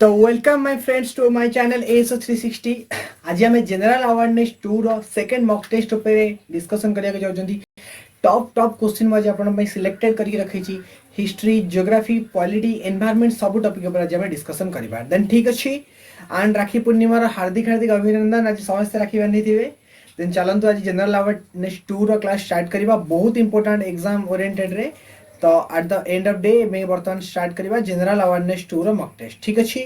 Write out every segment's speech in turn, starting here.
तो welcome my friends to my channel SO 360। आज आम जनरल अवेयरनेस 2 रो सेकंड मॉक टेस्ट ऊपर डिस्कशन करिया के जाउछंती। टॉप टॉप क्वेश्चन आज आपन पई सिलेक्टेड करके रखै छी। हिस्ट्री, ज्योग्राफी, पॉलिटी, एनवायरनमेंट सब टॉपिक ऊपर आज हम डिस्कशन करबा। देन ठीक अछि। एंड राखी पूर्णिमा रो हार्दिक हार्दिक अभिनंदन। आज समस्त राखी बांधी थिबे। देन चलंतु आज जनरल अवेयरनेस 2 रो क्लास स्टार्ट करबा। बहुत इंपोर्टेंट एग्जाम ओरिएंटेड रे। तो at the end of day में बर्तमान स्टार्ट करबा जनरल अवेयरनेस 2 रो मॉक टेस्ट। ठीक अछि।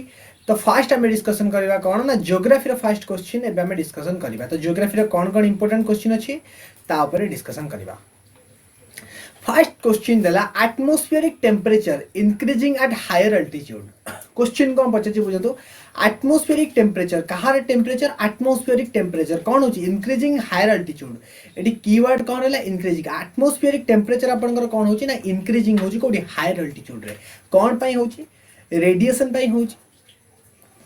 तो फास्ट आम डिस्कशन करबा कोन ना ज्योग्राफी रो फर्स्ट क्वेश्चन एबे हम डिस्कशन करबा। तो ज्योग्राफी रो कोन इंपोर्टेंट क्वेश्चन अछि ता ऊपर डिस्कशन करबा। फर्स्ट क्वेश्चन देला atmospheric temperature increasing at higher altitude. Question कौन पचाची बुझतो एटमॉस्फेरिक टेम्परेचर कहार टेम्परेचर एटमॉस्फेरिक टेम्परेचर कौन होची इंक्रीजिंग हायर अल्टीट्यूड। एटी कीवर्ड कौन हैला इंक्रीजिंग। एटमॉस्फेरिक टेम्परेचर आपनकर कौन होची ना इंक्रीजिंग होची कोडी हायर अल्टीट्यूड रे। कौन पई होची रेडिएशन पई होची,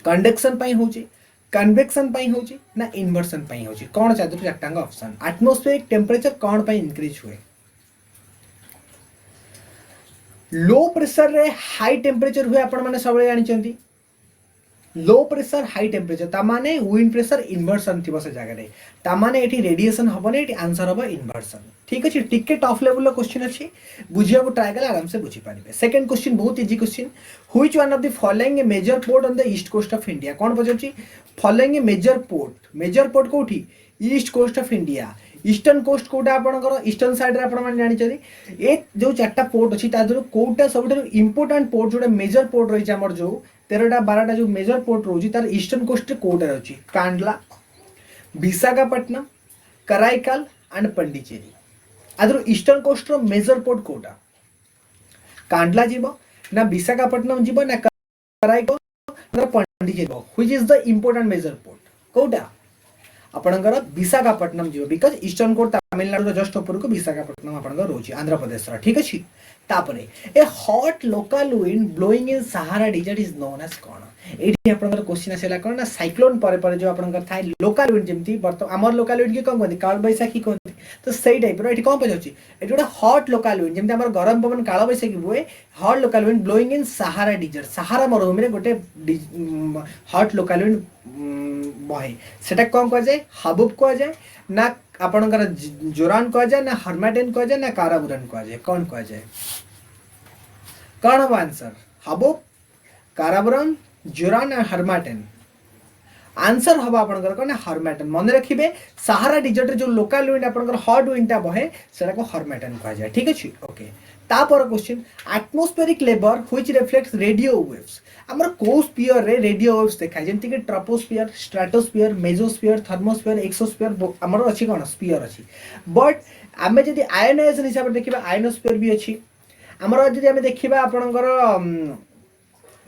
कंडक्शन पई होची, कन्वेक्शन पई होची ना इन्वर्सन पई होची। कौन चादर चारटांग ऑप्शन एटमॉस्फेरिक टेम्परेचर कौन पई इंक्रीज हुए। लो प्रेशर रे हाई टेम्परेचर हुए आपण माने सब जानिचंती। लो प्रेशर हाई टेम्परेचर ता माने विंड प्रेशर इन्वर्सन थिबो से जगह रे ता माने एठी रेडिएशन हबने एठी आंसर हबो इन्वर्सन। ठीक अछि। टिके टफ लेवल लो क्वेश्चन अछि बुझिया को ट्राई कला आराम से बुझी पारिबे। सेकंड क्वेश्चन बहुत easy question. Which one of the following a major port on the east coast of India. कोन पजछि फॉलोइंग ए मेजर पोर्ट कोठी east coast of India. Eastern coast कोटा आपनकर ईस्टर्न साइड रे आपण माने जानि छथि। ए जो चारटा पोर्ट अछि ता दरो कोटा सबठो इंपोर्टेंट पोर्ट जोडा मेजर पोर्ट रहि छै हमर जो 13टा 12टा जो मेजर पोर्ट रोजी तार ईस्टर्न कोस्ट कोटा रहछि कांडला, विशाखापट्टनम, कराईकल एंड पंडिचेरी। आदरो ईस्टर्न कोस्ट रो मेजर पोर्ट कोटा कांडला जीवो ना विशाखापट्टनम जीवो ना कराईकल ना Pondicherry. Which is the important major port कोटा आपणकर विशाखापट्टनम जीवो because eastern coast Tamil Nadu just ऊपर को विशाखापट्टनम आपणकर रोची आंध्र प्रदेश रा। ठीक अछि। तापरे a hot local wind blowing in Sahara desert is known as कोन। एठी आपणकर क्वेश्चन आसेला कोन ना साइक्लोन परे परे जो आपणकर थाय लोकल विंड जेमती बर्त हमर लोकल विंड के कोन कोन काल बैसाखी कोन। तो सेही टाइप रो एठी कोन पजछि एठी गोटा हॉट लोकल विंड जेमती हमर गरम पवन काल बैसाखी हुए hot local wind blowing in Sahara desert. Sahara मरुभूमि रे गोटे हॉट लोकल विंड बहे सेटा कोन कह जाय हाबुब कह जाय ना आपणकर जोरान कह जाय ना हर्माटेन कह जाय ना काराबुरन कह जाय। कोन कह जाय कौन हम आंसर हाबुब, काराबुरन, जोरान और हर्माटेन। आंसर हवा आपनकर कोन हर्माटेन। मन रखिबे सहारा डिजर्ट जो लोकल विंड आपनकर हॉट विंड ता बहे सेटा को हर्माटेन कह जाय। ठीक अछि। ओके। तापर question atmospheric level which reflects radio waves. हमर को स्फीयर रे रेडियो वेव्स देखा जेंति कि troposphere, stratosphere, mesosphere, thermosphere, exosphere हमर अछि कोन स्फीयर अछि। बट आमे जदि आयनाइजेशन हिसाब से देखिबा आयनोस्फियर भी अछि। हमर जदि आमे देखिबा आपनकर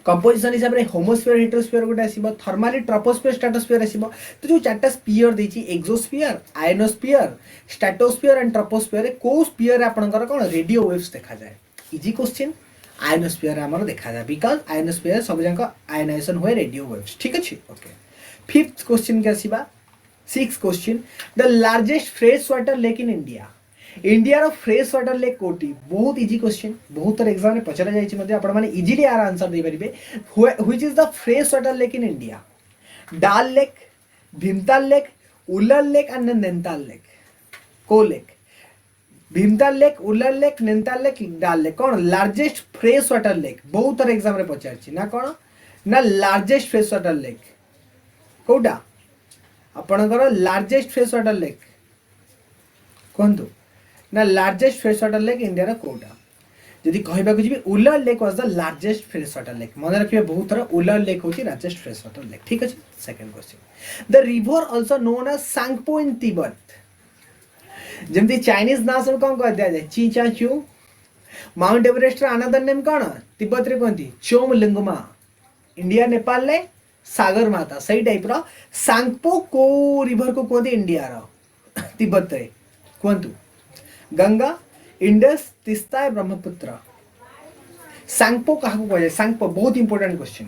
कंपोजिशन हिसाब रे होमोस्फियर, हेटेरोस्फियर गोटे आसीबो, थर्मली ट्रोपोस्फियर, स्ट्रेटोस्फियर आसीबो। तो जो चारटा स्फीयर देछि exosphere, ionosphere, stratosphere and troposphere को स्फीयर आपनकर कोन रेडियो वेव्स देखा जाय। Easy question. आयनोस्फियर हमर देखा जाय बिकॉज़ आयनोस्फियर सब जंक आयनाइजेशन होय रेडियो वेव्स। ठीक अछि। ओके। फिफ्थ क्वेश्चन के आसीबा। Sixth question the largest fresh water lake in India. India रो फ्रेश वाटर लेक कोटी। बहुत इजी क्वेश्चन बहुत तर एग्जाम में पचरा जायछि मध्ये आपण माने इजीली आर आंसर दे परिबे। Which is the fresh water lake in India. Dal lake, Bhimtal lake, Ullal lake and Nainital lake. को lake Bhimtal lake, Ullal lake, Nainital lake, Dal lake. कौन लार्जेस्ट फ्रेश वाटर लेक बहुत तर एग्जाम में पचारछि ना कौन ना लार्जेस्ट फ्रेश वाटर लेक कोटा आपणकर लार्जेस्ट फ्रेश वाटर लेक कहतु ना largest fresh water lake India रा कोटा। जदि कहबा को जिबे Ullal lake was the largest fresh water lake. मन रखिबे बहुत थरा उल्लल लेक होची लार्जेस्ट फ्रेश वाटर लेक। ठीक अछि। Second question the river also known as Tsangpo in Tibet. जेमति चाइनीज ना सब कोन कह दिया जाय ची चा चू। माउंट एवरेस्ट रा अनदर नेम कोन तिब्बत रे कोंती चोमलिंगमा। इंडिया नेपाल ले सागर माता सही टाइप रो सांगपो को रिवर को कोंती इंडिया रो तिब्बत रे कोंतु गंगा, इंडस, तिस्ता, ब्रह्मपुत्र। सांगपो कहा को कह जाय सांगपो बहुत इंपोर्टेंट क्वेश्चन।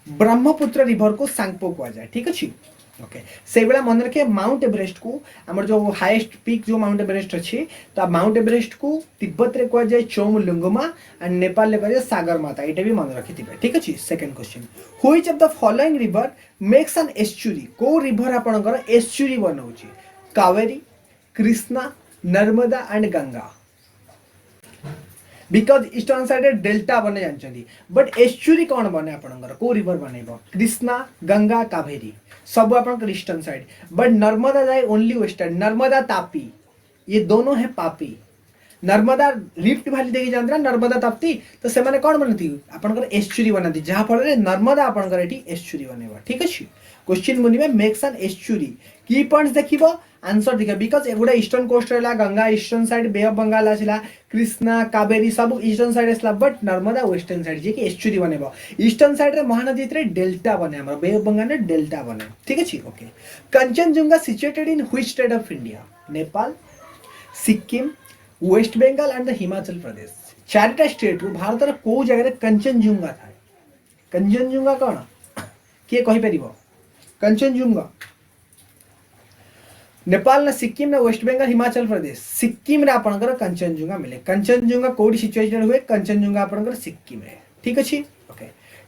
ब्रह्मपुत्र रिवर को सांगपो कह जाय। ठीक अछि। ओके से बेला मन रखिए माउंट एवरेस्ट को हमर जो हाईएस्ट पीक जो माउंट एवरेस्ट अछि तो माउंट एवरेस्ट को तिब्बत रे कह जाय चोमलुंगमा एंड नेपाल रे कह जाय सागरमाथा एटा भी मन रखिथिबे ठीक अछि second question which of the following river makes an estuary को रिवर आपनकर एस्चुरी बनौछि Kaveri Krishna Narmada and Ganga because eastern side delta बने जानछंती बट एस्चुरी कौन बने आपनकर को रिवर बनेबो कृष्णा गंगा कावेरी सब आपनकर ईस्टर्न साइड बट नर्मदा जाए ओनली वेस्टर्न नर्मदा तापी ये दोनों है पापी नर्मदा रिफ्ट वैली देखि जानते नर्मदा ताप्ती तो से माने कौन बनती आपनकर एस्चुरी बनाती जहाँ फल नर्मदा आपनकर एटी एस्चुरी बनेबो ठीक अछि क्वेश्चन बुनिबे मेक्स एन एस्चुरी की पॉइंट्स देखिबो आंसर देखिए बिकज एगुड़ा ईस्टर्न कोस्ट रहा Ganga eastern side bay of Bengal आसला कृष्णा कावेरी सब ईस्टर्न साइड आसला बट नर्मदा वेस्टर्न साइड जे कि एस्चुरी बनेबो ईस्टर्न साइड रे महानदी रे डेल्टा बने हमर बे ऑफ बंगाल रे डेल्टा बने ठीक अछि okay Kanchenjunga situated in which state of India Nepal Sikkim West Bengal and the Himachal Pradesh चारटा स्टेट रु भारत रे को जगह रे कंचनजुंगा था कंचनजुंगा कोन के कहि परिबो कंचनजुंगा नेपाल ना सिक्किम ना वेस्ट बंगाल हिमाचल प्रदेश सिक्किम रे आपनकर कंचनजुंगा मिले कंचनजुंगा कोडी सिचुएटेड हुए कंचनजुंगा आपनकर सिक्किम रे ठीक अछि okay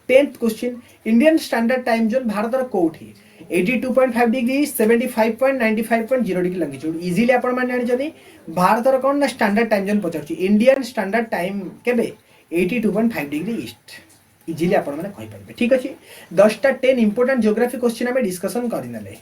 10th question Indian standard time zone Bharat रे कोठी 82.5 डिग्री 75.95.0 डिग्री लंगिट्यूड इजीली आपण माने जानि जनी भारत रे कोन ना स्टैंडर्ड टाइम जोन पचारछि इंडियन स्टैंडर्ड टाइम केबे 82.5 डिग्री ईस्ट इजीली आपण माने कहि परबे ठीक अछि 10 टा 10 इंपोर्टेंट ज्योग्राफी क्वेश्चन हमें डिस्कशन करिनले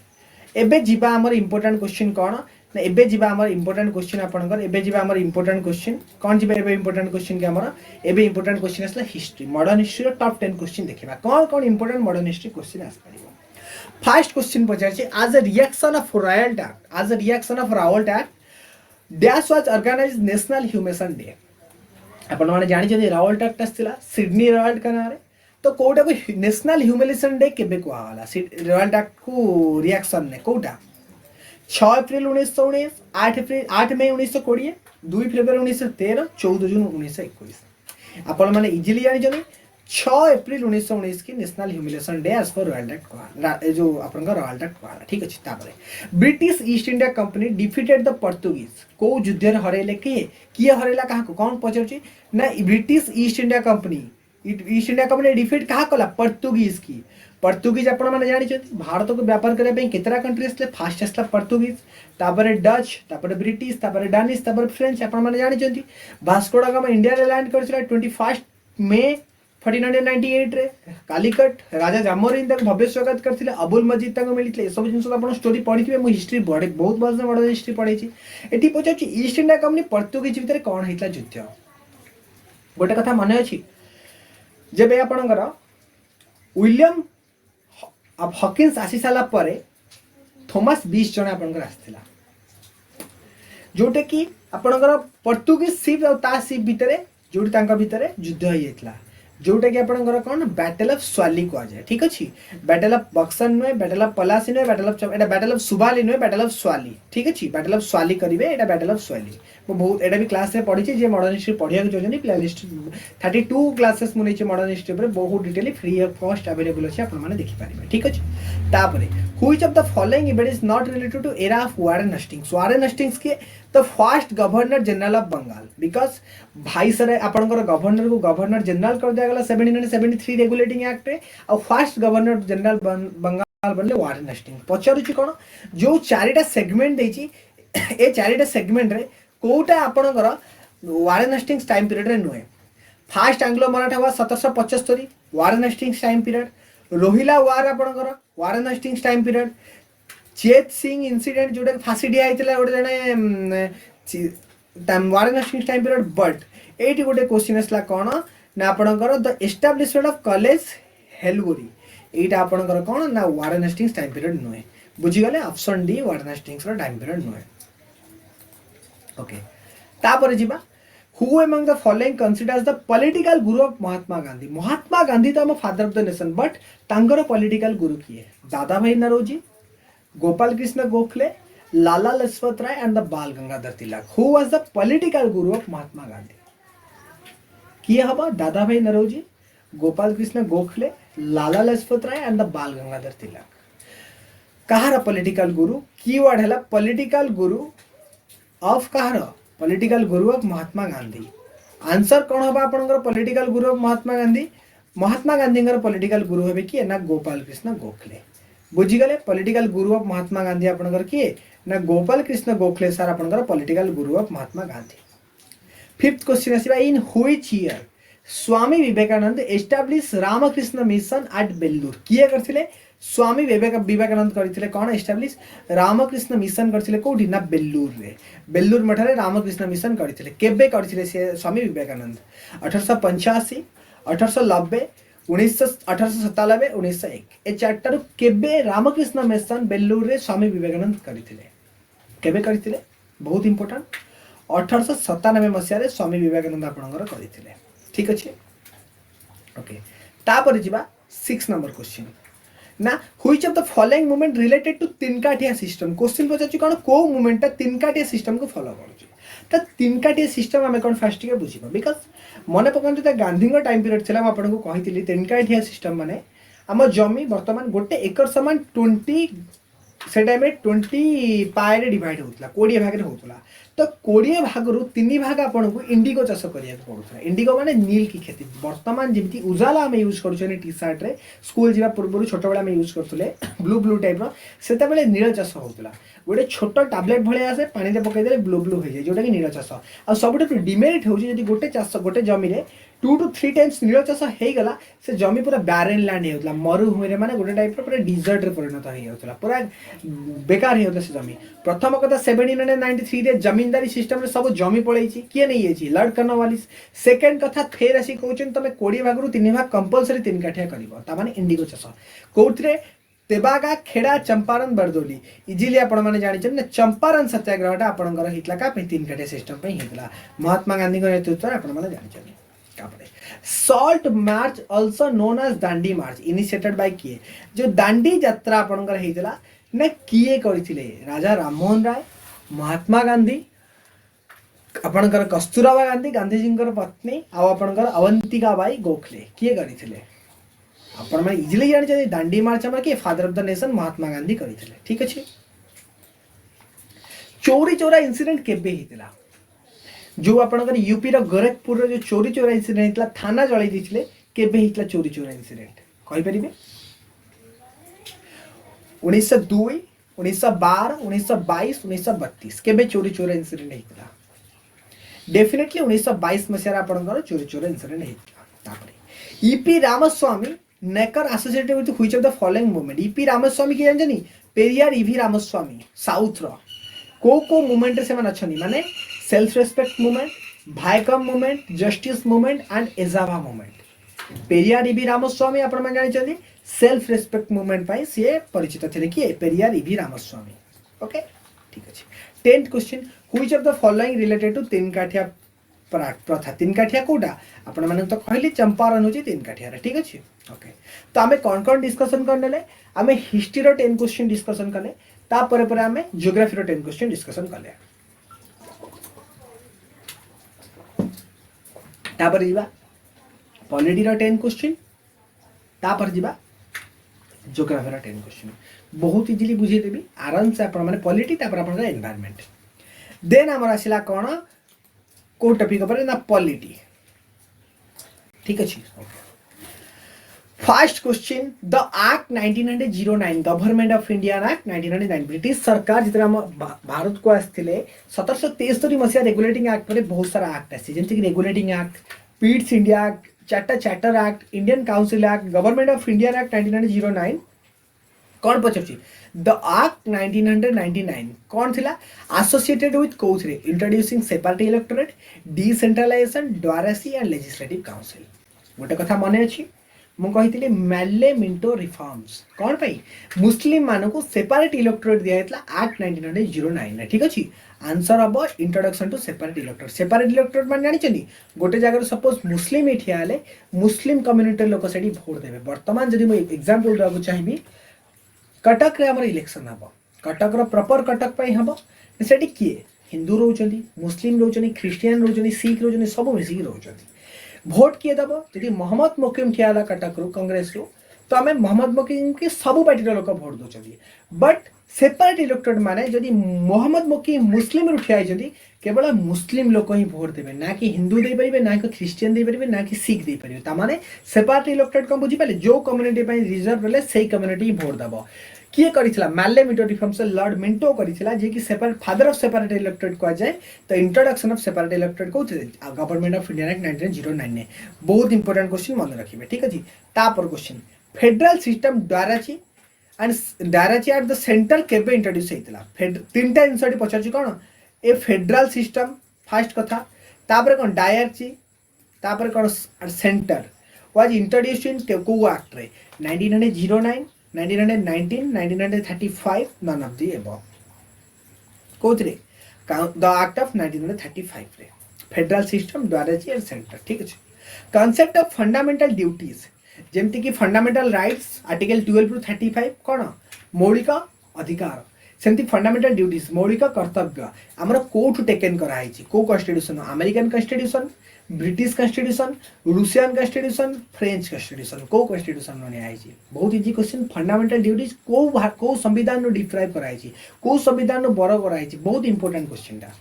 एबे जीवा हमर इंपोर्टेंट क्वेश्चन कोन ना एबे जीवा हमर इंपोर्टेंट क्वेश्चन आपनकर एबे जीवा हमर इंपोर्टेंट क्वेश्चन कोन जीवा एबे इंपोर्टेंट क्वेश्चन के हमर एबे इंपोर्टेंट क्वेश्चन असला हिस्ट्री मॉडर्न हिस्ट्री रो टॉप 10 क्वेश्चन देखिबा कोन कोन इंपोर्टेंट मॉडर्न हिस्ट्री क्वेश्चन आस परिबो फर्स्ट क्वेश्चन पचारछि as a reaction of Rowlatt act dash was organised national humiliation day आपण माने जानि जदि रावल्ट एक्ट आस्तिला सिडनी रावल्ट कनारे तो कोटा को नेशनल ह्यूमिलेशन डे केबे को आला रॉयल एक्ट को रिएक्शन ने कोटा 6 अप्रैल 1919 8 मई 1920 2 फरवरी 1913 14 जून 1921 आपण माने इजीली जानि जनी 6 अप्रैल 1919 की नेशनल ह्यूमिलेशन डे एज पर रॉयल एक्ट को जो आपण का रॉयल एक्ट को ठीक अछि तापरे British east India company defeated the Portuguese को युद्ध रे हरेले किए हरेला काहा को कोन पचरछि ना British east India company east India company defeat कहा कला पोर्तुगीज की पोर्तुगीज आपण माने जानि छथि भारत को व्यापार करे पे केतरा कंट्री असले फास्ट असला पोर्तुगीज तापरे डच तापरे ब्रिटिश तापरे डानिश तापरे फ्रेंच आपण माने जानि छथि वास्को दा गामा इंडिया रे लैंड करछला 21 मे 1498 रे कालीकट राजा जामोरिन तक भव्य स्वागत करथिले अबुल मजीद तक मिलितले सब जिंस आपण स्टोरी पढिथिबे मु हिस्ट्री बडे बहुत वर्ष बडे हिस्ट्री पढिछि एठी पछछि ईस्ट इंडिया कंपनी पोर्तुगीज भितर कोन हेतला युद्ध गोटे कथा मने अछि जब आपणकर विलियम हॉकिंस आसी साला परे थॉमस 20 जन आपणकर आस्थिला जोटे कि आपणकर पोर्तुगीज शिप और ता शिप भितरे जोटी तांका भितरे युद्ध होई जेतला जोटा कि आपणकर कोन बैटल ऑफ स्वाली को जाय ठीक अछि battle of Buxar no battle of Plassey no battle of एटा battle of Swally no battle of Swally ठीक अछि बैटल ऑफ स्वाली करिवे एटा बैटल ऑफ स्वाली मो बहुत एटा भी क्लास रे पढिछि जे मॉडर्न हिस्ट्री पढिया के जोजनी प्लेलिस्ट 32 क्लासेस मुने छै मॉडर्न हिस्ट्री पर बहुत डिटेली फ्री ऑफ कॉस्ट अवेलेबल अछि आपण माने देखि पारिबे ठीक अछि तापरे which of the following event is not related to era of Warren Hastings के the first governor general of Bengal because भाई सर आपनकर गवर्नर को गवर्नर जनरल कर दिया गला 1773 रेगुलेटिंग एक्ट रे और फर्स्ट गवर्नर जनरल बंगाल बनले वारेन हेस्टिंग्स पचारुची कोन जो चारिटा सेगमेंट देछि ए चारिटा सेगमेंट रे कोटा आपनकर वारेन हेस्टिंग्स टाइम पीरियड रे नुए first Anglo Maratha war 1775 Warren Hastings time period Rohilla war आपनकर वारेन हेस्टिंग्स टाइम पीरियड चेत सिंह इंसिडेंट जोटे फांसी दिया आइतला गोटे जने Warren Hastings time period but एटी गोटे क्वेश्चन असला कोन ना आपनकर द एस्टैब्लिशमेंट ऑफ कॉलेज हेलगोरी एटा आपनकर कोन ना वारेन हेस्टिंग्स टाइम पीरियड नुए बुझी गले ऑप्शन डी वारेन हेस्टिंग्स रो टाइम पीरियड नुए ओके तापर जिबा who among the following considers the political guru of Mahatma Gandhi तो हम father of the nation but तांगर पॉलिटिकल गुरु किए Dadabhai Naoroji Gopal Krishna Gokhale Lala Lajpat Rai and the Bal Gangadhar Tilak who was the political guru of Mahatma Gandhi किए हबा Dadabhai Naoroji Gopal Krishna Gokhale Lala Lajpat Rai and the Bal Gangadhar Tilak कहार पॉलिटिकल गुरु कीवर्ड है पॉलिटिकल गुरु ऑफ कहार political guru of Mahatma Gandhi answer कौन हम आपनकर political guru of Mahatma Gandhi political गुरु हे किए ना गोपाल कृष्ण गोखले बुझीगले पॉलिटिकल गुरु ऑफ महात्मा गांधी आपनकर किए ना गोपाल कृष्ण गोखले सर आपनकर political guru of Mahatma Gandhi fifth question आसीबा in which year Swami Vivekananda establish Ramakrishna Mission at Belur किए करथिले स्वामी विवेकानंद करथिले कोन एस्टाब्लिश रामकृष्ण मिशन करथिले कोठी ना बेल्लूर मठरे रामकृष्ण मिशन करथिले केबे करथिले से स्वामी विवेकानंद 1885 1890 1897 1901 ए चारटार केबे रामकृष्ण मिशन बेल्लूर रे स्वामी विवेकानंद करथिले केबे करथिले बहुत इंपोर्टेंट 1897 मसिया रे स्वामी विवेकानंद आपनकर करथिले ठीक अच्छे ओके तापर जिबा 6 नंबर क्वेश्चन ना which of the following movement related to Tinkathia system question पचाछु कोन को मूवमेंट ता तीनकाठिया सिस्टम को फॉलो करूछु त तीनकाठिया सिस्टम हमें कोन फर्स्ट के बुझिबा बिकॉज़ मने पकंतु त गांधी को टाइम पीरियड छला हम आपन को कहितली तीनकाठिया सिस्टम माने हम जमी वर्तमान गोटे एकर समान 20 से टाइम रे 20 पाए रे डिवाइड होतला 20 भाग रे होतला तो 20 भाग रु 3 भाग आपन को इंडिगो चाष करिया पड़ुतला इंडिगो माने नील की खेती वर्तमान जेमती उजाला हम यूज करूछने टी शर्ट रे स्कूल जीवा पूर्व छोट बेला हम यूज करथुले ब्लू टाइप रो सेता बेले नील चाष होतला गोटे छोट टैबलेट भले आसे पानी रे पकई देले ब्लू हो जाय जोटा कि नील चाष आ सबटे डिमेरिट होउची जदी गोटे चाष गोटे जमी रे 2 to 3 टाइम्स नील चाष हे गला से जमी पूरा बैरन लैंड हे होतला मरुभूमि रे माने गोटे टाइप रो पूरा डिजर्ट रे परिणत हे होतला पूरा बेकार हे होतला से जमी प्रथम कथा 1793 रे जमींदारी सिस्टम रे सब जमी पळैची किए नै हेची लॉर्ड कर्नवालिस सेकंड कथा फेर आसी कहउछन तमे 20 भाग रु 3 भाग कंपल्सरी 3 काठिया करबो ता माने इंडिगो चाष कोउतरे तेबागा खेड़ा चंपारण बरदोली इजिली आपण माने जानि छन चंपारण सत्याग्रहटा आपणकर हितला का पे 3 काठिया सिस्टम पे हितला महात्मा गांधी को नेतृत्व आपण माने जानि छन कापरे salt march also known as Dandi march initiated by किए जो दांडी यात्रा आपणकर हितला ना किए करथिले राजा राममोहन राय महात्मा गांधी आपणकर कस्तूरबा गांधी गांधीजींकर पत्नी आ आपणकर अवंतिका बाई गोखले किए करथिले आपण माने इजिली जानि छथि दांडी मार्च हमर के father of the nation Mahatma Gandhi करथिले ठीक अछि चोरी चोरा इंसिडेंट केबे हितला जो आपणकर यूपी रो गोरखपुर रो जो चोरी चोरा इंसिडेंट हितला थाना जळै दिथिले केबे हितला चोरी चोरा इंसिडेंट कहि परिबे 1902 1912 1922 1932 केबे चोरी चोरा इंसिडेंट हितला डेफिनेटली 1922 मसिया आपणकर चोरी चोरा इंसिडेंट हितला तापरे E P Ramaswamy Naicker associated with which of the following movement E P Ramaswamy के जानजनी पेरियार ईवी रामस्वामी साउथ रो को मूवमेंट से मन अछनी माने self respect movement Vaikom movement justice movement and Ezhava movement Periyar E V Ramaswamy आपण मन जानि छथि सेल्फ रेस्पेक्ट मूवमेंट पाई से परिचित थिले कि पेरियार ईवी रामस्वामी ओके ठीक अछि 10th question which of the following related to तीन काठिया प्रथा तीन काठिया कोटा आपण माने तो कहली चंपारण होची तीन काठिया ठीक अछि ओके तो आमे कोन डिस्कशन करनेले आमे हिस्ट्री रो 10 क्वेश्चन डिस्कशन करले ता परे परे आमे ज्योग्राफी रो 10 क्वेश्चन डिस्कशन करले ता पर जीवा पॉलिटी रो 10 क्वेश्चन ता पर जीवा ज्योग्राफी रो 10 क्वेश्चन बहुत इजीली बुझे देबी आराम से आपण माने पॉलिटी ता पर आपण एनवायरनमेंट देन हमर आसिला कोन को टॉपिक पर ना पॉलिटी ठीक अछि first question the act 1909 government of India act 1909 British सरकार जितरा हम भारत को आस्थिले 1773 मसिया रेगुलेटिंग एक्ट पर बहुत सारा एक्ट आसी जेंति कि regulating act Pitt's India act charter act Indian council act government of India act 1909 कौन पचछि द एक्ट 1999 कौन थिला एसोसिएटेड विथ कोथरे introducing separate electorate decentralisation dyarchy and legislative council गोटे कथा मने अछि मु कहितले मैले मिंटो रिफॉर्म्स कौन पाई मुस्लिम मानको सेपरेट इलेक्टोरेट दिया हेतला एक्ट 1909 ठीक अछि आंसर अब इंट्रोडक्शन टू सेपरेट इलेक्टोरेट मान जानि छनी गोटे जगह सपोज मुस्लिम एठिया आले मुस्लिम कम्युनिटी लोक सेठी वोट देबे वर्तमान जदि मु एग्जांपल दବାକୁ चाहबी कटक रे हमर इलेक्शन हबो कटक रो प्रॉपर कटक पई हबो सेठी किए हिंदू रहउचंदी मुस्लिम रहउचंदी क्रिश्चियन रहउचंदी सिख रहउचंदी सब मिसी रहउचंदी भोट किए दबो जदि मोहम्मद मोकिम ठियाला कटक रो कांग्रेस रो तो आम मोहम्मद मकी की सब पार्टी लोक भोट दौरान बट सेपरेट इलेक्टोरेट माने जदि मोहम्मद मकी मुस्लिम ठिया होती केवल मुस्लिम लोक ही भोट देवे ना कि हिंदू दे पारे ना कि ख्रीस्टियन दे पारे ना कि सिख दे पारे तामाने सेपरेट इलेक्टोरेट कौन बुझीपारे जो कम्युनिटी रिजर्व हेले से कम्युनिटी भोट दब किए करिथिला मैले मिंटो रिफॉर्म्स लॉर्ड मिंटो करिथिला जे कि separate father of separate electorate को जाए तो इंट्रोडक्शन ऑफ सेपरेट इलेक्टोरेट को गवर्नमेंट ऑफ इंडिया एक्ट 1909 ने बहुत इंपोर्टेंट क्वेश्चन मन रखिबे ठीक अछि तापर question federal system dyarchy and dyarchy at the centre केबे इंट्रोड्यूस हेतिला तीनटा इनसटी पचारची कोन ए फेडरल सिस्टम फर्स्ट कथा तापर कोन डायराची तापर कोन सेंटर वाज इंट्रोड्यूस्ड इन को एक्ट रे 1909 1919 1935 none of the above कोथरे द एक्ट ऑफ 1935 रे federal system direct and centre ठीक अछि कांसेप्ट ऑफ फंडामेंटल ड्यूटीज जेमति कि फंडामेंटल राइट्स आर्टिकल 12 टू 35 कोन मौलिक अधिकार सेमति फंडामेंटल ड्यूटीज मौलिक कर्तव्य हमर कोठु टेकन करा आइछि को constitution American constitution British constitution Russian constitution French constitution को कॉन्स्टिट्यूशन ने आइछि बहुत इजी क्वेश्चन फंडामेंटल ड्यूटीज को संविधान नो डिफाइन करा आइछि को संविधान नो बरो करा आइछि बहुत इंपोर्टेंट क्वेश्चन दा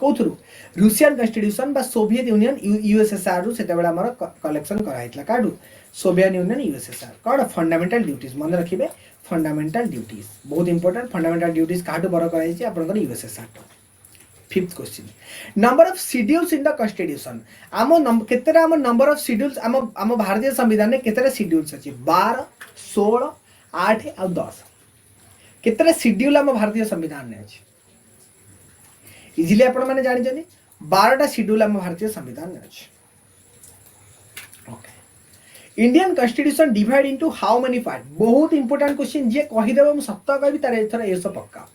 कोथरु रूसियन कॉन्स्टिट्यूशन बा सोवियत यूनियन यूएसएसआर रु सेते बेला हमर कलेक्शन करा आइतला काडू Soviet union USSR code fundamental duties मन रखिबे फंडामेंटल ड्यूटीज बहुत इंपोर्टेंट फंडामेंटल ड्यूटीज काडू बरो करा आइछि आपनकर USSR fifth question number of schedules in the constitution आम केतेरा आम नंबर ऑफ शेड्यूल्स आम भारतीय संविधान में केतेरा शेड्यूल्स अछि 12 16 8 और 10 केतेरा शेड्यूल आम भारतीय संविधान में अछि इजीली आपण माने जानि जनी 12टा शेड्यूल आम भारतीय संविधान में अछि okay Indian constitution divide into how many part बहुत इंपोर्टेंट क्वेश्चन जे कहि देबो हम सत्ता कहबी तार एथरा एसो पक्का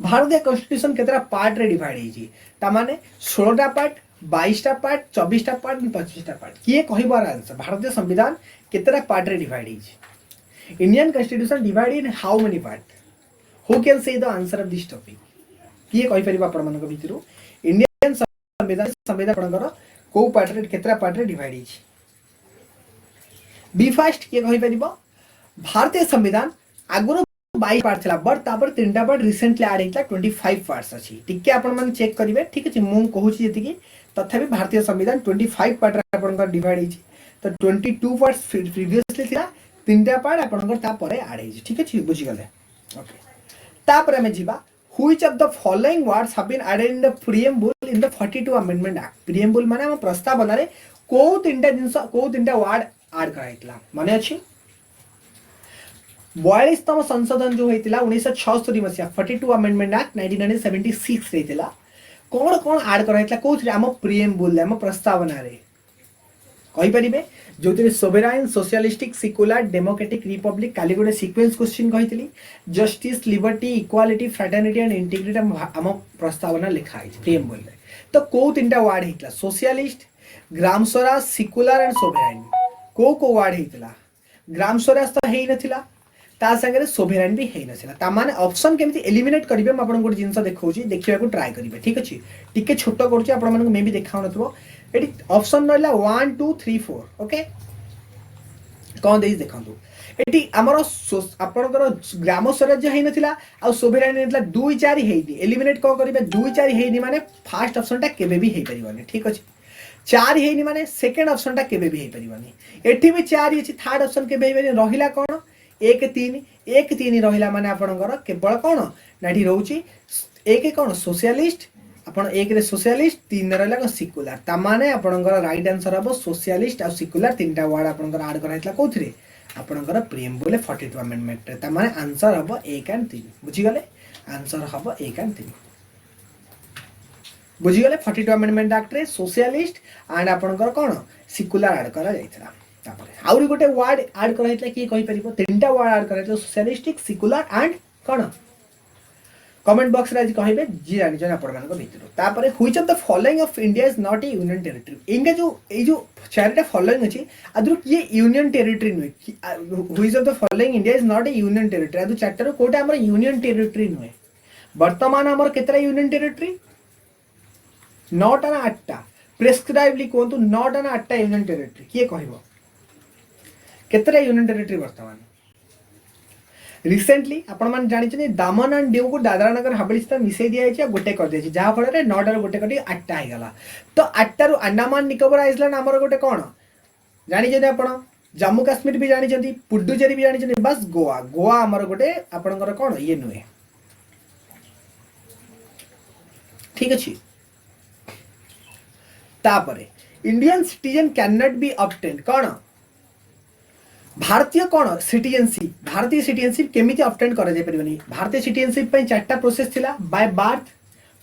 भारतीय कॉन्स्टिट्यूशन केतरा पार्ट रे डिवाइड हेजी ता माने 16टा पार्ट 22टा पार्ट 24टा पार्ट 25टा पार्ट किए कहिबार आंसर भारतीय संविधान केतरा पार्ट रे divide hazy Indian constitution divide in how many part who can say the answer of this topic किए कहि परिबा आपण मानक भितरु इंडियन संविधान आपनकर को पार्ट रे केतरा पार्ट रे डिवाइड हेजी बी फास्ट किए कहि परिबा भारतीय संविधान आगुरो 22 पार्ट थिला बट तापर तीनटा पार्ट रिसेंटली ऐड हेतला 25 पार्ट्स अछि ठीक है आपण मन चेक करिवे ठीक अछि मु कहूची जति कि तथापि भारतीय संविधान 25 पार्ट रे आपनकर डिवाइड हेछि तो 22 पार्ट्स प्रीवियसली थिला तीनटा पार्ट आपनकर ता परे ऐड हेछि ठीक अछि बुझि गले ओके तापर हमें जिबा which of the following words have been added in the preamble in the 42 amendment act preamble माने हम प्रस्तावना रे को तीनटा जिंस को तीनटा वर्ड ऐड कराइतला माने अछि 42तम संशोधन जो होइतिला 1976 मसिया 42 अमेंडमेंट एक्ट 1976 रेतिला कोन कोन ऐड कराइतला कोथि हम प्रीएम्बल हम प्रस्तावना रे कहि परिबे जोतिर sovereign socialistic secular democratic republic काली गोटे सीक्वेंस क्वेश्चन कहितली justice liberty equality fraternity and integrity हम प्रस्तावना लिखा है प्रीएम्बल रे तो को तीनटा वर्ड हेतला socialist Gram Swaraj secular and sovereign को वर्ड हेतला ग्राम स्वराज तो हेइ नथिला ता संगे सोवरेन भी हेइ नथिला ता माने ऑप्शन केमिति एलिमिनेट करिवे म आपन गोटे जिंस देखौची देखिबा को ट्राई करिवे ठीक अछि टिके छोटो करछि आपन मन मे भी देखाउ नथबो एटी ऑप्शन रहला 1 2 3 4 ओके कोन देइ देखंतु एटी हमर आपनकर ग्राम स्वराज्य हेइ नथिला आ सोवरेन हेतला 2 4 हेइदी एलिमिनेट को करिवे 2 4 हेइनी माने फर्स्ट ऑप्शन टा केबे भी हेइ परिबनी ठीक अछि 4 हेइनी माने सेकंड ऑप्शन टा केबे भी हेइ परिबनी एठी भी 4 अछि थर्ड ऑप्शन केबे हेइ परिबनी रहिला कोन 1 3 रहिला माने आपनकर केवल कोन नाठी रहउची एक कोन सोशलिस्ट आपण एक रे सोशलिस्ट 3 रहला को सेक्युलर ता माने आपनकर राइट आंसर हबो सोशलिस्ट आ सेक्युलर तीनटा वर्ड आपनकर ऐड कराइतला कोथरे आपनकर प्रीएम्बल 42 अमेंडमेंट ता माने आंसर हबो 1 एंड 3 बुझी गले आंसर हबो 1 एंड 3 बुझी गले 42 अमेंडमेंट एक्ट रे सोशलिस्ट एंड आपनकर कोन सेक्युलर ऐड करा जाइतला तापर आउरी गोटे वर्ड ऐड करा हितला की कहि परिबो तीनटा वर्ड ऐड करा हितला सोशलिस्टिक सेक्युलर एंड कोन कमेंट बॉक्स रे आज कहिबे जी जानि जन आपण मानको भितर तापर which of the following of India is not a union territory India जो ए जो चारटा फॉलोइंग अछि आदु ये यूनियन टेरिटरी नुय which of the following India is not a union territory आदु चारटा रो कोटा हमर यूनियन टेरिटरी नुय वर्तमान हमर केतरा यूनियन टेरिटरी नॉट एन 8टा प्रेस्क्राइबली कोंतु नॉट एन 8टा यूनियन टेरिटरी किए कहबो केतरा यूनियन टेरिटरी वर्तमान रिसेंटली आपण मैंने जानी दामन एंड डिउ को दादरा नगर हवेली सहित मिसई दिया गोटे कर दिया जहाँ फल 9टार गोटे कटी 8टा होगला तो 8टारू अंडमान निकोबर आइसलैंड आमर गोटे कौन जानी आप जम्मू काश्मीर भी जानी पुडुचेरी भी जानी बस गोवा गोवा आमर गोटे आपणकर कौन ये नुहे ठीक अच्छे तापरे Indian citizen can not be obtain कौन भारतीय कौन सिटीजनशिप केमिति ऑब्टेन करा जाय परिबनी भारतीय सिटीजनशिप पे 4टा प्रोसेस थिला by birth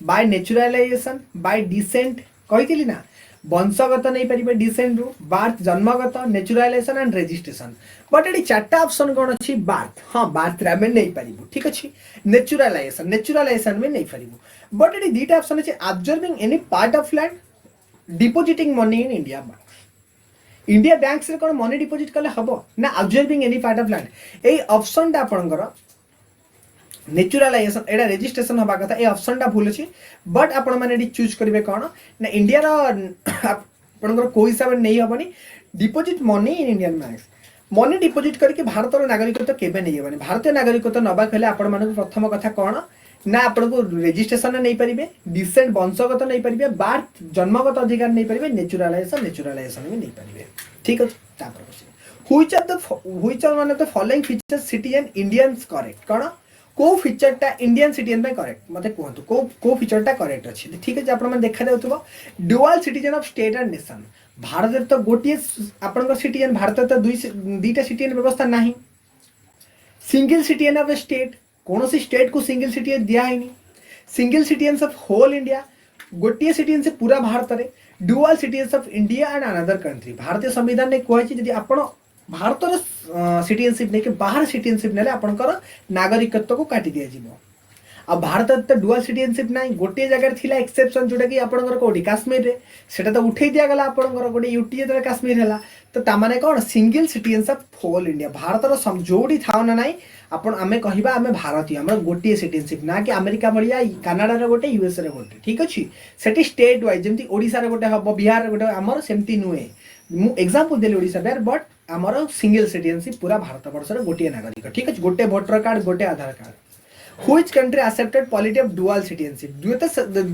by naturalisation by descent कहितली ना वंशगत नहीं परिबे डिसेंट रु बर्थ जन्मगत नेचुरलाइजेशन एंड रजिस्ट्रेशन बट एडी 4टा ऑप्शन कोन अछि बर्थ हां बर्थ रे में नहीं परिबो ठीक अछि नेचुरलाइजेशन में नहीं परिबो बट एडी दीटा ऑप्शन अछि observing any part of land depositing money in India India bank से कौन मनी डिपोजिट कले हम ना observing any part of land A option टा आपनकर नेचुरलाइजेशन एटा रजिस्ट्रेशन हबा कथा ए ऑप्शन टा भूल अछि बट आपण माने एडी चूज करिवे कोन ना इंडिया रो आपनकर को हिसाब नहीं हबनी deposit money in Indian banks money deposit करके भारत रो नागरिकत्व केबे नहीं हबनी भारतीय नागरिकत्व नबा खले आपण माने प्रथम कथा कोन ना आपण को रजिस्ट्रेशन नहीं पारिबे डिसेंट वंशगत नहीं पारिबे बर्थ जन्मगत अधिकार नहीं पारिबे नेचुरलाइजेशन भी नहीं पारिबे ठीक अछि तापर which are one of the following features citizen Indians correct कोन को फीचर टा इंडियन सिटीजन पे करेक्ट मते कहंतु को फीचर टा करेक्ट अछि ठीक अछि आपण मन देखा जाउतबो dual citizen of state and nation Bharat तो गोटिए आपनकर सिटीजन भारत तो दुईटा सिटीजन व्यवस्था नाही सिंगल सिटीजन ऑफ स्टेट कौन सी स्टेट को सिंगल सिटीजन दिया है नहीं single citizen of whole India गोटे सिटीजन से पूरा भारत में dual citizen of India and another country भारतीय संविधान ने कही जदि आपण भारत सिटीजनशिप नहीं कि बाहर सिटीजनशिप नेले आपनकर नागरिकत्व को काटी दिया जीवो आ भारत तो डुअल सिटीजनशिप ना गोटे जगह थिला एक्सेप्शन जोटा कि आपनकर कोडी काश्मीर रे सेटा तो उठे दिया गला आपनकर गोटे यूटी जे काश्मीर हला तो ता माने कोन single citizen of whole India Bharat रो समझोडी थाउ ना नाही आपण आमे कहिबा आमे भारतीय हमर गोटे सिटीजनशिप ना कि अमेरिका बढ़िया कनाडा रे गोटे यूएस रे गोटे ठीक अछि सेठी स्टेट वाइज जेमति ओडिसा रे गोटे हबो बिहार रे गोटे हमर सेमति नुए मु example Delhi Odisha Bihar but हमर सिंगल सिटीजनशिप पूरा भारत वर्ष रे गोटे नागरिक ठीक अछि गोटे वोटर कार्ड गोटे आधार card Which country accepted policy of dual citizenship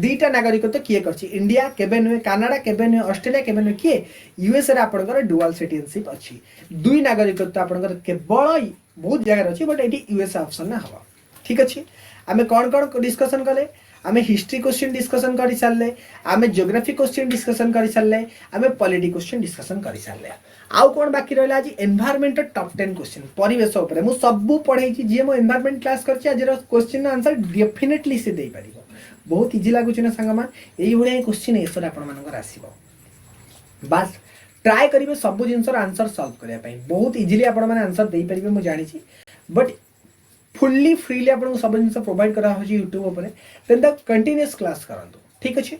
दुईटा नागरिकत्व किए करछि इंडिया केबे नुए कनाडा केबे नुए ऑस्ट्रेलिया केबे नुए किए यूएस रे आपनकर डुअल सिटीजनशिप अछि दुई नागरिकत्व आपनकर केवल बहुत जगह अछि बट एटी यूएस ऑप्शन ना हवा ठीक अछि आमे कोन कोन डिस्कशन कले आमे हिस्ट्री क्वेश्चन डिस्कशन करि सारले आमे ज्योग्राफी क्वेश्चन डिस्कशन करि सारले आमे पॉलिटी क्वेश्चन डिस्कशन करि सारले आउ कोन बाकी रहला आज एनवायरनमेंट टॉप 10 क्वेश्चन परिवेश ऊपर मु सब पढै छी जे मु एनवायरनमेंट क्लास करछि आज क्वेश्चन आंसर डेफिनेटली से देई परिबो बहुत इजी लागु छ ना संगमा एई भले क्वेश्चन एसर आपण मानकर आसीबो बस ट्राई करिवे सब जिंसर आंसर सॉल्व करिया पई बहुत इजीली आपण माने आंसर देई परिबे मु जानि छी बट फुल्ली फ्रीली आपको सब जिन प्रोवाइड करा हो यूट्यूब ऊपर देन द कंटिन्यूअस क्लास करंतु ठीक अछि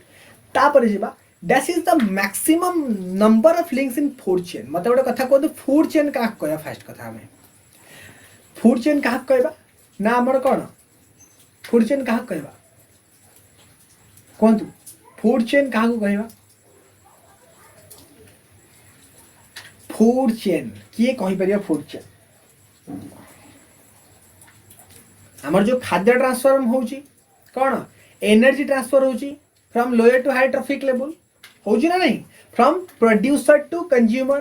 तापर जेबा that is the maximum number of links in food chain मते गोटे कथा कहतो फूड चेन का कहया फास्ट कथा हमें फूड चेन का कहबा ना हमर कोन फूड चेन का कहबा कोंतु फूड चेन का कहबा फूड चेन किए कहि परिया फूड चेन हमर जो खाद्य ट्रांसफर होउची कोन एनर्जी ट्रांसफर होउची from lower to high trophic level होउची ना नहीं from producer to consumer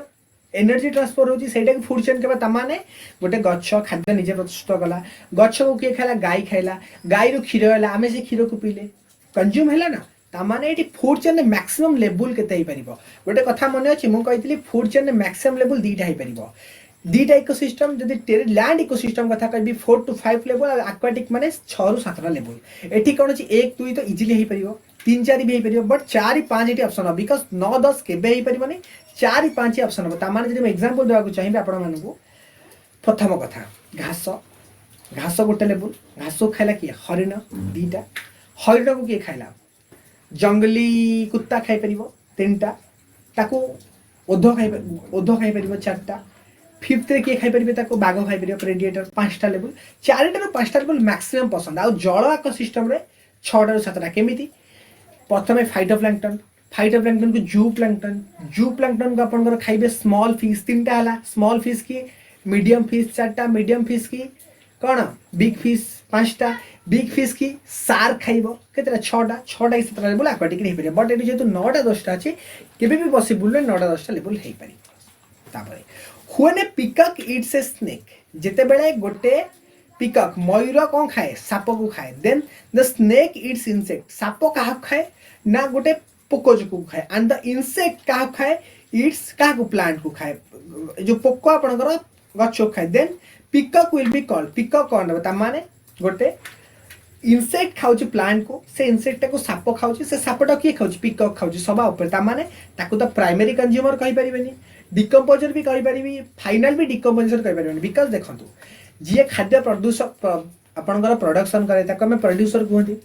energy transfer होउची सेटा के फूड चेन के माने गोटे गच्छ खाद्य निजे प्रस्तुत कला गच्छ को के खाला गाय खाइला गाय रो क्षीर होला आमे से क्षीर को पीले कंज्यूम हैला ना तामाने एटी फूड चेन मैक्सिमम लेवल केते ही परिबो गोटे कथा मने अछि मु कहितली फूड चेन मैक्सिमम लेवल दीटा ही परिबो दीटा इकोसिस्टम जदि लैंड इकोसिस्टम कथा कहबी 4 to 5 लेवल एक्वाटिक माने 6 ରୁ 7 लेवल एठी कोन अछि 1 2 तो इजीली हे परिबो 3 4 भी हे परिबो बट 4 5 एठी ऑप्शन हो बिकॉज़ 9 10 केबे हे परिबो नै 4 5 ऑप्शन हो ता माने जदि एग्जांपल देबा को चाहिबे आपण मानकू प्रथम कथा घास घास गोटे लेवल घास खाइला कि हरिण दीटा हरिण को के खाइला जंगली कुत्ता खाइ परिबो तीनटा ताको ओधो खाइ परिबो चारटा फिफ्थ रे किए खाई परिबे ताको बाघ खाई परिबे प्रेडिएटर 5टा लेवल 4टा रो 5टा लेवल मैक्सिमम पसंद आ जल इकोसिस्टम रे 6टा रो 7टा केमिति प्रथमे फाइटोप्लैंक्टन को जू प्लैंक्टन को आपनकर खाइबे स्मॉल फिश 3टा हला स्मॉल फिश की मीडियम फिश 4टा मीडियम फिश की कौन बिग फिश 5टा बिग फिश की सार्क खाइबो केतेटा 6टा 6टा 7टा लेवल एक्वाटिक रे हेपरे बट एटी जेतु 9टा 10टा अछि केबे भी पॉसिबल 9टा 10टा लेवल हे पारि तापरे when A peacock it's a snake जेते बेले गोटे पिकॉक मयूर कौन खाए साप को खाए then the snake eats insect साप क्या खाए ना गोटे पोको जो खाए एंड द इंसेक्ट क्या खाए इट्स क्या प्लांट को खाए जो पोको आपणकर गछ खाए then peacock will be called peacock कौन रहा माने गोटे इनसेक्ट खाऊ प्लांट को से इनसेक्ट को साप खाऊ से सापटा किए खाऊ पिकॉक खाऊ सभा ऊपर माने ताकू तो प्राइमरी कंज्यूमर कहि परिबेनी डिकम्पोजर भी कहि परिबी फाइनल भी डिकम्पोजर कहि परिबेनी बिकॉज देखंतु जी खाद्य प्रदूष आपणकर प्रोडक्शन करे ताको हमें प्रोड्यूसर कहते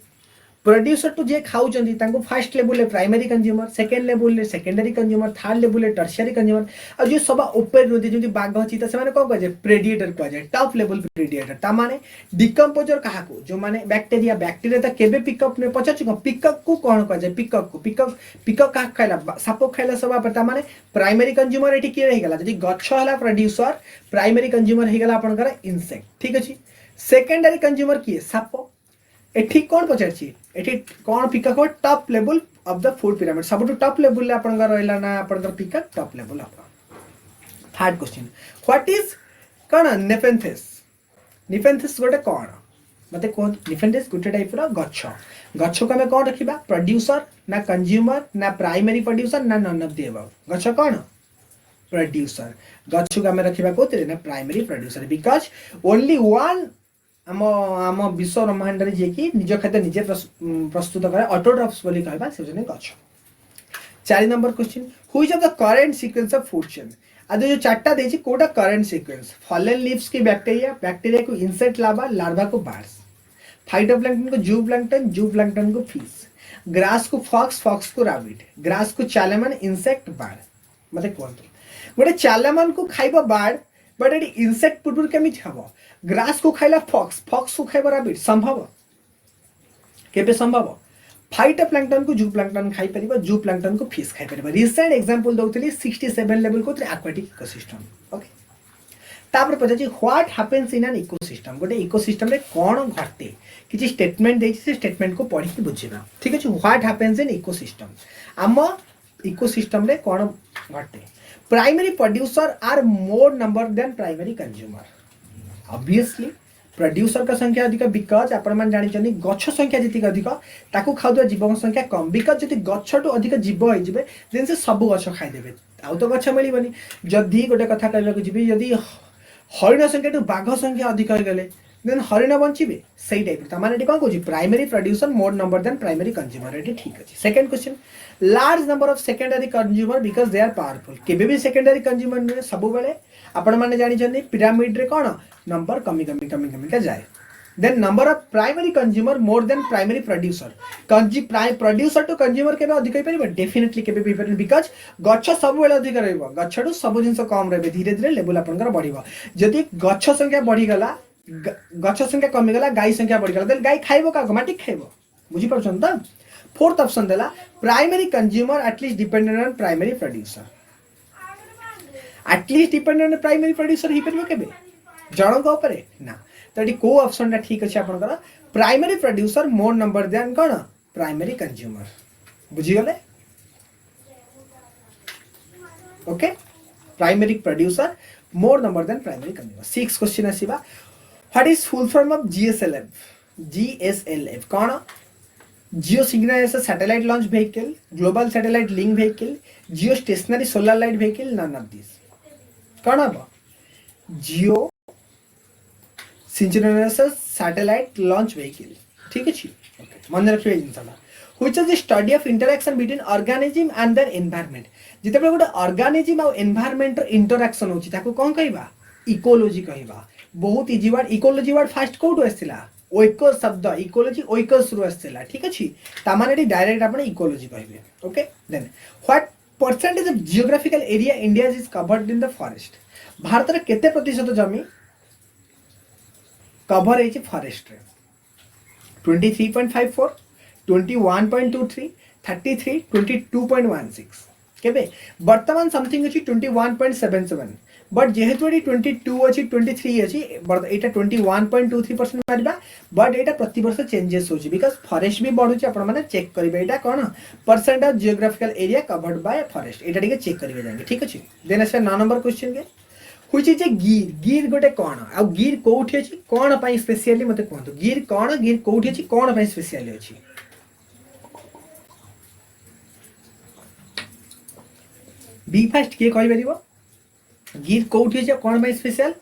प्रोड्यूसर टू जे खाऊचंदी तांको first level primary consumer second level secondary consumer third level tertiary consumer और जो सब ऊपर रहते जमी बाघ अच्छी तो से कौन कहे प्रेडिएटर कहे टॉप लेवल प्रेडिएटर ता माने डिकम्पोजर क्या जो माने बैक्टीरिया बैक्टीरिया तो केबे पिकअप ने पचार पिकअप को कौन कहे पिकअप को पिकअप पिकअप क्या खाइला साप खाइला सब ता माने प्राइमरी कंज्यूमर ये किए रहीगला जदि गछ है प्रोड्यूसर प्राइमरी कंज्यूमर होगा आपंकर इनसेक्ट ठीक अच्छे सेकेंडरी कंज्यूमर किए साप एठी कौन पचार एठी कौन पिकअप हो top level of the food pyramid सब टॉप लेवल आपनकर रहला ना आपनकर pickup top level of third question what is कौन नेफेंथिस निफेंथिस गोटे कौन मते कौन निफेंथिस गोटे टाइप रो गछ गछ को हमें कौन रखिबा प्रोड्यूसर ना कंज्यूमर ना प्राइमरी प्रोड्यूसर ना नन ऑफ द अबव गछ कौन प्रोड्यूसर गछ को हमें रखिबा कोते ना primary producer because only one आम आम विश्व ब्रह्मांड जे कि निज खाद्य निजे प्रस्तुत करे ऑटोट्रॉफ्स बोली कहबा से जने गछ 4 number question who is of the current sequence of food chain आदि जो चारटा देछि कोटा करेंट सीक्वेंस फॉलन लीव्स की बैक्टीरिया बैक्टीरिया को इंसेक्ट लार्वा लार्वा को बार्स फाइटोप्लैंक्टन को जू प्लैंक्टन को फिश ग्रास को फॉक्स फॉक्स को रैबिट ग्रास को चालेमन इंसेक्ट बार्ड मते कोंतो गोटे चालेमन को खाइबो बार्ड बट एटी इंसेक्ट पूर्व केमिति हबो ग्रास को खाइला फॉक्स फॉक्स को खाइबा रैबिट संभव केबे संभव फाइटोप्लैंक्टन को जू प्लैंक्टन खाइ परिबा जू प्लैंक्टन को फिश खाइ परिबा रिसेंट एग्जांपल दउतली 67 लेवल को एक्वाटिक इकोसिस्टम ओके तापर पछाची what happens in an ecosystem गोटे इकोसिस्टम रे कोन घटे किछि स्टेटमेंट देछि से स्टेटमेंट को पढि के बुझिबा ठीक अछि व्हाट हैपेंस इन इकोसिस्टम आम इकोसिस्टम रे कोन घटे primary producer are more number then primary consumer obviously producer का संख्या अधिक बिकॉज आपण मान जानि गछ संख्या जितिक अधिक ताकू खाउवा जीव संख्या कम बिकॉज जदि गछ टू अधिक जीव होई जिवे देन से सब गछ खाइ देबे आउ तो गछ मिलिबनी जदि गोटे कथा कहबा को जिबी जदि हरिण संख्या टू बाघ संख्या अधिक हो गले देन हरिण बंचिबे सही टाइप त माने कोन कहू primary producer more number then primary consumer एटी ठीक अछि second question large number of secondary consumer because they are powerful केबे भी सेकेंडरी कंज्यूमर ने सब बेले आपण माने जानि जने पिरामिड रे कोन नंबर कमी कमी कमी कमी का जाए than number of primary consumer more than primary producer producer to consumer केबे अधिक होई परिबो डेफिनेटली केबे भी परिबो बिकॉज गछ सब बेले अधिक रहइबो गछ टू सब जिंस कम रहबे धीरे धीरे लेवल आपनकर बढ़िबो जदि गछ संख्या बढ़ी गला गछ संख्या कमी गला गाय संख्या बढ़ी गला देन गाय खाइबो का माटी खाइबो बुझी परछन त फोर्थ ऑप्शन देला primary consumer at least dependent on primary producer at least dependent on primary producer ही परबो केबे जणक ऊपर ना तो ये को ऑप्शन ठीक अच्छे आपनकर primary producer more number then कौन प्राइमरी कंज्यूमर बुझीगले okay primary producer more number then primary consumer 6 question आसीबा what is full form of GSLF कौन geo signalisation satellite launch vehicle global satellite link vehicle geo stationary solar light vehicle none of this कौन हम geo synchronisation satellite launch vehicle ठीक है okay मन रखिए जिनसा which is the study of interaction between organism and their environment जिते गोटे organism और एनवायरनमेंट इंटरैक्शन होची ताको कोन कहबा इकोलॉजी कहबा बहुत easy word ecology word first कोड आस्थिला ओइको शब्द इकोलॉजी ओइकोस रु आस्थिला ठीक अछि ता माने डायरेक्ट आपण इकोलॉजी कहबे okay then what percentage of geographical area India is covered in the forest Bharat रे केते प्रतिशत जमी कवर है फॉरेस्ट 23.54 21.23 33 22.16 केबे वर्तमान समथिंग अछि 21.77 बट जेहेतु ये 22 अच्छी 23 अच्छी एटा 21.23% मारिबा बट एटा प्रति वर्ष चेंजेस होची बिकॉज फॉरेस्ट भी बढ़ुची आपण माने चेक करिवे एटा कोन percent of geographical area covered by forest एटा टिके चेक करिवे जांगे ठीक अछि देन आसे 9 नंबर क्वेश्चन के व्हिच इज ए गिर गिर गोटे कोन आ गिर कोठी अछि कोन पई स्पेशली मते कहंतु गिर कोठी अछि कोन पई स्पेशली अछि बी फास्ट के कहि परिबो गिर कोठी अछि कोन पई स्पेशल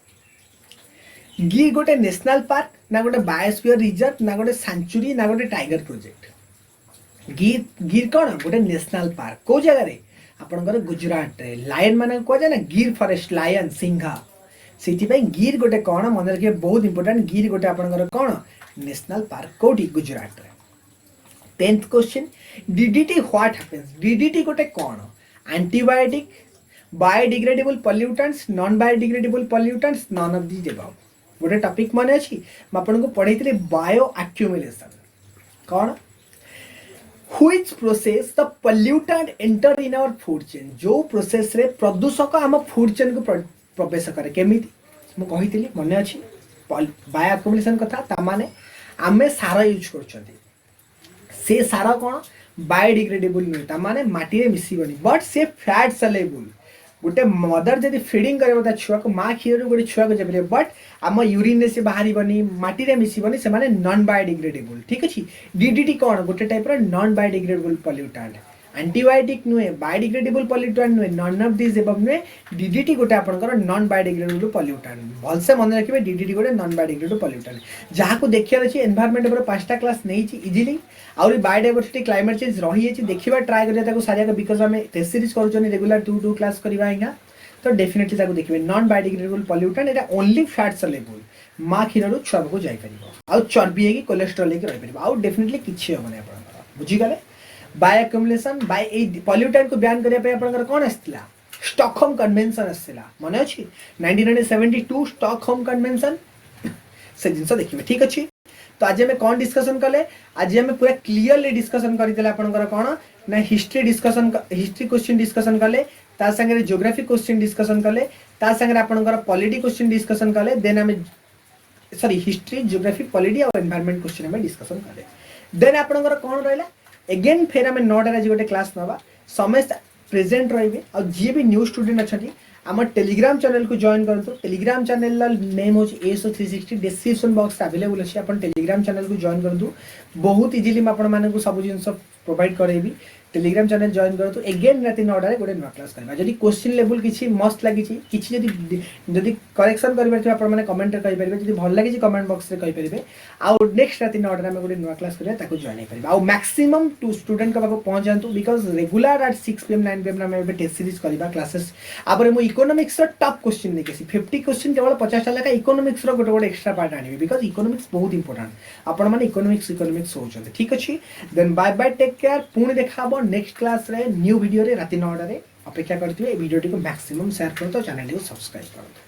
गिर गोटे नेशनल पार्क ना गोटे बायोस्फीयर रिजर्व ना गोटे सेंचुरी ना गोटे टाइगर प्रोजेक्ट गिर गिर कौन गोटे नेशनल पार्क को जगह रे आपनकर गुजरात रे लायन माने को जाय ना गिर फॉरेस्ट लायन सिंहा सेति पई गिर गोटे कौन मन रखे बहुत इंपोर्टेंट गिर गोटे आपनकर कौन नेशनल पार्क कोठी गुजरात रे 10th question DDT what happens DDT गोटे कौन antibiotic biodegradable pollutants non biodegradable pollutants none of the above गोटे टॉपिक मन अछि म आपन को पढैतले बायो एक्यूमुलेशन कौन which process the pollutant enter in our food chain जो प्रोसेस रे प्रदूषक हम फूड चेन को प्रवेश करे केमिति म कहितली मन अछि बायो एक्यूमुलेशन कथा ता माने आमे सारा यूज करछथि से सारा कोन बायोडिग्रेडेबल नै ता माने माटी रे मिसिबनी बट से फैट सलेबल गोटे मदर जदि फीडिंग करे छुआ को माँ क्षीर गोटे छुआ को जब बट आम यूरिन से बाहर माटी रे मिसिबनी से माने नॉन बायोडिग्रेडेबल ठीक अछि डीडीटी कोन गोटे टाइप रो नॉन बायोडिग्रेडेबल पॉल्यूटेंट एंटीबायोटिक नुए बायोडिग्रेडेबल पॉल्यूटेंट नुए नॉन ऑफ दिस एबव नुए डीडीटी गोटे आपनकर नॉन बायोडिग्रेडेबल पॉल्यूटेंट भल से मन रखिबे डीडीटी गोटे नॉन बायोडिग्रेडेबल पॉल्यूटेंट जहाँ को देखियार अछि एनवायरनमेंट ऊपर 5टा क्लास नै छि इजीली और बायोडायवर्सिटी क्लाइमेट चेंज रही है देखिबा ट्राई करिया ताको सारिया बिकॉज हमें टेस्ट सीरीज करूछनी रेगुलर 2 क्लास करबा इंगा तो डेफिनेटली ताको देखिबे नॉन बायोडिग्रेडेबल पॉल्यूटेंट एटा ओनली फैट सलेबल माँ क्षीर रु छुआ को जाई परिबो आ चर्बी है कि कोलेस्ट्रॉल है कि रही परिबो आ डेफिनेटली किछि होबने आपन बुझी गले बायो एक्यूमुलेशन बाय ए पॉल्यूटेंट को बैन करिया पे आपनकर कोन आस्तिला स्टॉकहोम कन्वेंशन आस्तिला माने अछि 1972 स्टॉकहोम कन्वेंशन से जिंस देखिबे ठीक अछि तो आज हमें कौन डिस्कशन कले आज हमें पूरा क्लियरली डिस्कशन करथिले आपनकर कोन ना हिस्ट्री क्वेश्चन डिस्कशन कले ता संगे ज्योग्राफी क्वेश्चन डिस्कशन कले ता संगे आपनकर पॉलिटी क्वेश्चन डिस्कशन कले देन हमें सॉरी हिस्ट्री ज्योग्राफी पॉलिटी और एनवायरनमेंट क्वेश्चन हमें डिस्कशन कले देन आपनकर कोन रहला अगेन फेर हमें 9 आज गोटे क्लास नबा समस्त प्रेजेंट रहिबे और जे भी न्यू स्टूडेंट अछथि आम टेलीग्राम चैनल को जॉइन करंतु टेलीग्राम चैनल नेम हो ASO360 डिस्क्रिप्शन बॉक्स अवेलेबल अछि अपन टेलीग्राम चैनल को जॉइन करंतु बहुत इजीली म आपण माने को सब जिंस प्रोवाइड करेबी टेलीग्राम चैनल जॉइन करंतु अगेन राति 9 रे गोटे नवा क्लास करबा जदी क्वेश्चन लेवल किछि मस्त लागि छि किछि जदी करेक्शन करबा छि आपण माने कमेंट रे कहि परिबे जदी भल लागि छि कमेंट बॉक्स रे कहि परिबे आ नेक्स्ट राति 9 रे हम गोटे नवा क्लास करिया ताको जॉइन परिबा आ मैक्सिमम 2 स्टूडेंट का पहुंच जानतु because regular at 6 pm 9 pm हम एबे टेस्ट सीरीज करबा क्लासेस आबरे मो इकोनॉमिक्स रो टॉप क्वेश्चन लेके 50 क्वेश्चन केवल 50 टा लेका इकोनॉमिक्स रो गोटे एक्स्ट्रा पार्ट आनिबे बिकॉज़ इकोनॉमिक्स बहुत इंपोर्टेंट आपण माने इकोनॉमिक्स होचते ठीक अछि then bye bye take care पुणी देखाबो नेक्स्ट क्लास रे न्यू वीडियो रे राति 9 रे अपेक्षा करथिबे ए वीडियो को मैक्सिमम शेयर करतो चैनल को सब्सक्राइब करतो।